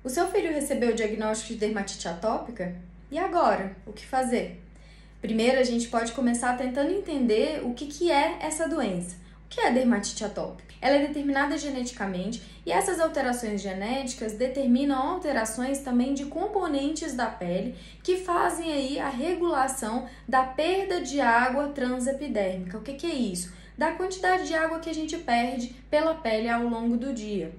O seu filho recebeu o diagnóstico de dermatite atópica? E agora? O que fazer? Primeiro, a gente pode começar tentando entender o que é essa doença. O que é dermatite atópica? Ela é determinada geneticamente e essas alterações genéticas determinam alterações também de componentes da pele que fazem aí a regulação da perda de água transepidérmica. O que é isso? Da quantidade de água que a gente perde pela pele ao longo do dia.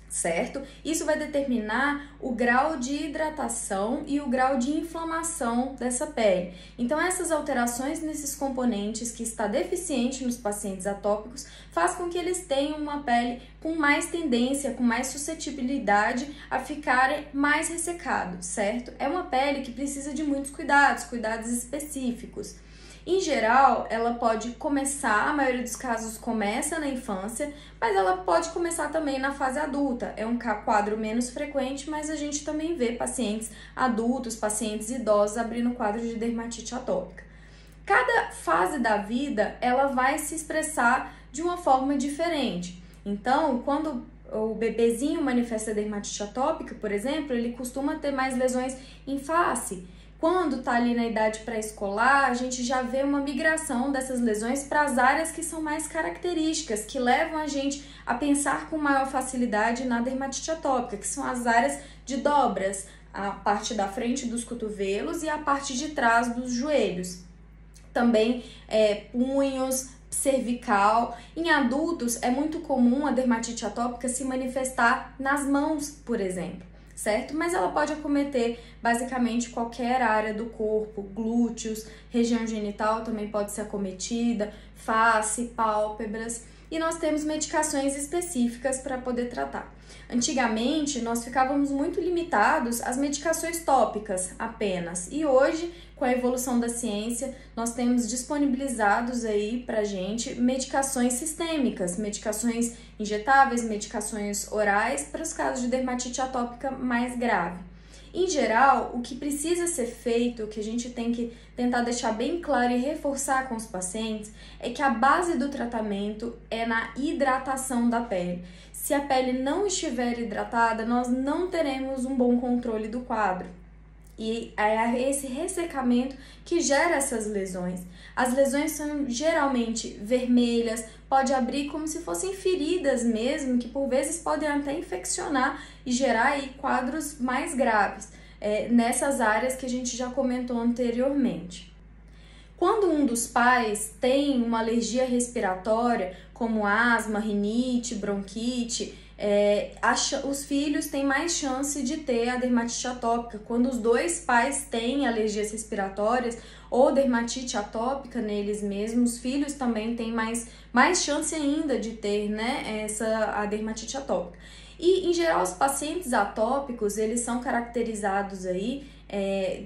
Certo? Isso vai determinar o grau de hidratação e o grau de inflamação dessa pele. Então, essas alterações nesses componentes que está deficiente nos pacientes atópicos faz com que eles tenham uma pele com mais tendência, com mais suscetibilidade a ficarem mais ressecados, certo? É uma pele que precisa de muitos cuidados específicos. Em geral, ela pode começar, a maioria dos casos começa na infância, mas ela pode começar também na fase adulta. É um quadro menos frequente, mas a gente também vê pacientes adultos, pacientes idosos abrindo quadro de dermatite atópica. Cada fase da vida, ela vai se expressar de uma forma diferente. Então, quando o bebezinho manifesta dermatite atópica, por exemplo, ele costuma ter mais lesões em face. Quando está ali na idade pré-escolar, a gente já vê uma migração dessas lesões para as áreas que são mais características, que levam a gente a pensar com maior facilidade na dermatite atópica, que são as áreas de dobras, a parte da frente dos cotovelos e a parte de trás dos joelhos. Também punhos, cervical. Em adultos, é muito comum a dermatite atópica se manifestar nas mãos, por exemplo. Certo? Mas ela pode acometer basicamente qualquer área do corpo, glúteos, região genital também pode ser acometida, face, pálpebras, e nós temos medicações específicas para poder tratar. Antigamente, nós ficávamos muito limitados às medicações tópicas apenas, e hoje, com a evolução da ciência, nós temos disponibilizados aí pra gente medicações sistêmicas, medicações injetáveis, medicações orais para os casos de dermatite atópica mais grave. Em geral, o que precisa ser feito, o que a gente tem que tentar deixar bem claro e reforçar com os pacientes, é que a base do tratamento é na hidratação da pele. Se a pele não estiver hidratada, nós não teremos um bom controle do quadro. E é esse ressecamento que gera essas lesões. As lesões são geralmente vermelhas, pode abrir como se fossem feridas mesmo, que por vezes podem até infeccionar e gerar aí quadros mais graves, nessas áreas que a gente já comentou anteriormente. Quando um dos pais tem uma alergia respiratória, como asma, rinite, bronquite, os filhos têm mais chance de ter a dermatite atópica. Quando os dois pais têm alergias respiratórias ou dermatite atópica neles mesmos, os filhos também têm mais chance ainda de ter, né, a dermatite atópica. E, em geral, os pacientes atópicos, eles são caracterizados aí,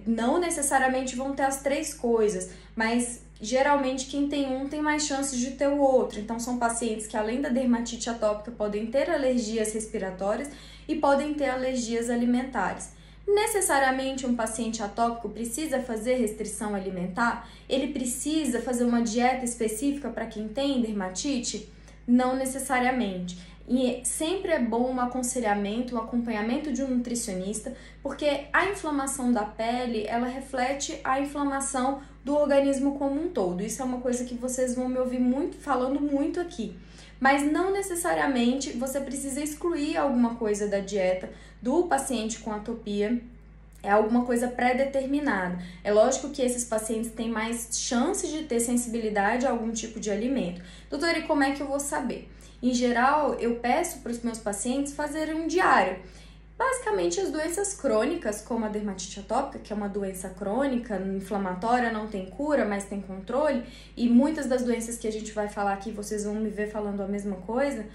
não necessariamente vão ter as três coisas, mas geralmente quem tem um tem mais chances de ter o outro. Então são pacientes que além da dermatite atópica podem ter alergias respiratórias e podem ter alergias alimentares. Necessariamente um paciente atópico precisa fazer restrição alimentar? Ele precisa fazer uma dieta específica para quem tem dermatite? Não necessariamente. E sempre é bom um aconselhamento, um acompanhamento de um nutricionista, porque a inflamação da pele, ela reflete a inflamação do organismo como um todo. Isso é uma coisa que vocês vão me ouvir falando muito aqui. Mas não necessariamente você precisa excluir alguma coisa da dieta do paciente com atopia. É alguma coisa pré-determinada. É lógico que esses pacientes têm mais chances de ter sensibilidade a algum tipo de alimento. Doutora, e como é que eu vou saber? Em geral, eu peço para os meus pacientes fazerem um diário. Basicamente, as doenças crônicas, como a dermatite atópica, que é uma doença crônica, inflamatória, não tem cura, mas tem controle, e muitas das doenças que a gente vai falar aqui, vocês vão me ver falando a mesma coisa,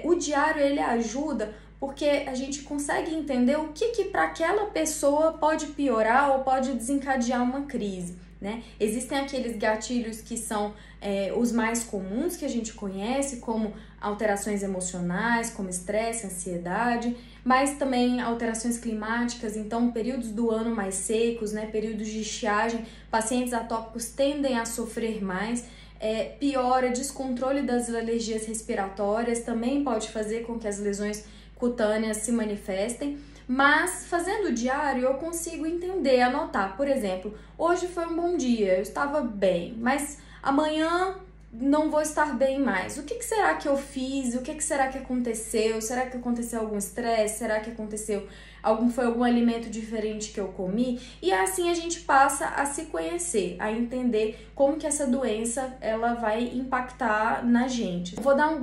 o diário, ele ajuda porque a gente consegue entender o que para aquela pessoa pode piorar ou pode desencadear uma crise, né? Existem aqueles gatilhos que são os mais comuns que a gente conhece, como alterações emocionais, como estresse, ansiedade, mas também alterações climáticas, então períodos do ano mais secos, né, períodos de estiagem, pacientes atópicos tendem a sofrer mais, piora, descontrole das alergias respiratórias também pode fazer com que as lesões cutâneas se manifestem, Mas fazendo o diário eu consigo entender, anotar. Por exemplo, hoje foi um bom dia, eu estava bem, mas amanhã não vou estar bem mais. O que será que eu fiz? O que será que aconteceu? Será que aconteceu algum estresse? Será que aconteceu foi algum alimento diferente que eu comi? E assim a gente passa a se conhecer, a entender como que essa doença ela vai impactar na gente. Vou dar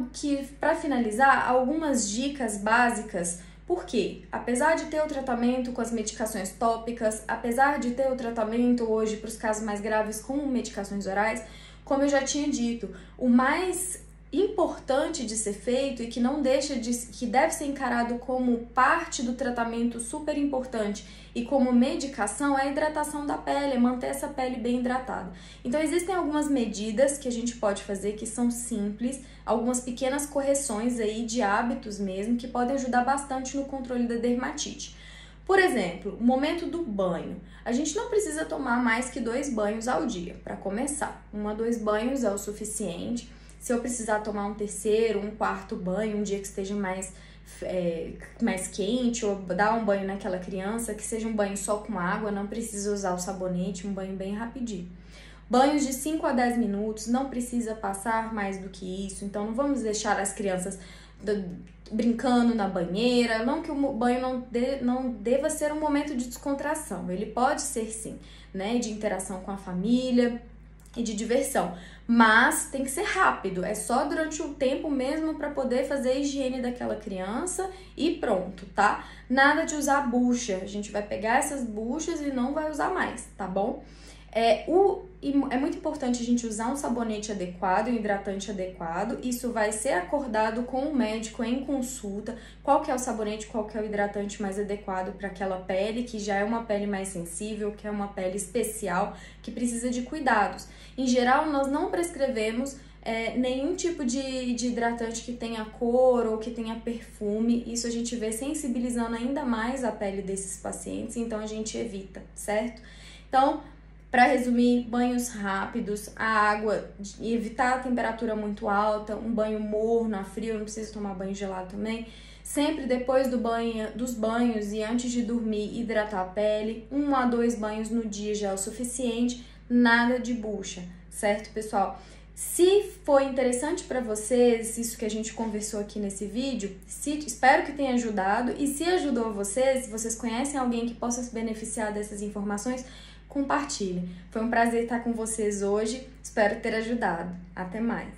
para finalizar algumas dicas básicas. Porque, apesar de ter o tratamento com as medicações tópicas, apesar de ter o tratamento hoje para os casos mais graves com medicações orais, como eu já tinha dito, o mais importante de ser feito e que não deixa que deve ser encarado como parte do tratamento super importante e como medicação é a hidratação da pele, é manter essa pele bem hidratada. Então existem algumas medidas que a gente pode fazer que são simples, algumas pequenas correções aí de hábitos mesmo que podem ajudar bastante no controle da dermatite. Por exemplo, o momento do banho. A gente não precisa tomar mais que 2 banhos ao dia, para começar. 1 a 2 banhos é o suficiente. Se eu precisar tomar um terceiro, um quarto banho, um dia que esteja mais quente, ou dar um banho naquela criança, que seja um banho só com água, não precisa usar o sabonete, um banho bem rapidinho. Banhos de 5 a 10 minutos, não precisa passar mais do que isso, então não vamos deixar as crianças brincando na banheira, não que o banho não deva ser um momento de descontração, ele pode ser sim, né, de interação com a família e de diversão, mas tem que ser rápido, é só durante o tempo mesmo para poder fazer a higiene daquela criança e pronto, tá? Nada de usar bucha, a gente vai pegar essas buchas e não vai usar mais, tá bom? É muito importante a gente usar um sabonete adequado, um hidratante adequado. Isso vai ser acordado com o médico em consulta, qual que é o sabonete, qual que é o hidratante mais adequado para aquela pele, que já é uma pele mais sensível, que é uma pele especial, que precisa de cuidados. Em geral, nós não prescrevemos nenhum tipo de hidratante que tenha cor ou que tenha perfume. Isso a gente vê sensibilizando ainda mais a pele desses pacientes, então a gente evita, certo? Então, para resumir, banhos rápidos, a água, evitar a temperatura muito alta, um banho morno, a frio, não precisa tomar banho gelado também. Sempre depois dos banhos e antes de dormir, hidratar a pele. 1 a 2 banhos no dia já é o suficiente, nada de bucha, certo, pessoal? Se foi interessante para vocês isso que a gente conversou aqui nesse vídeo, espero que tenha ajudado. E se ajudou vocês, se vocês conhecem alguém que possa se beneficiar dessas informações, compartilhe. Foi um prazer estar com vocês hoje, espero ter ajudado. Até mais!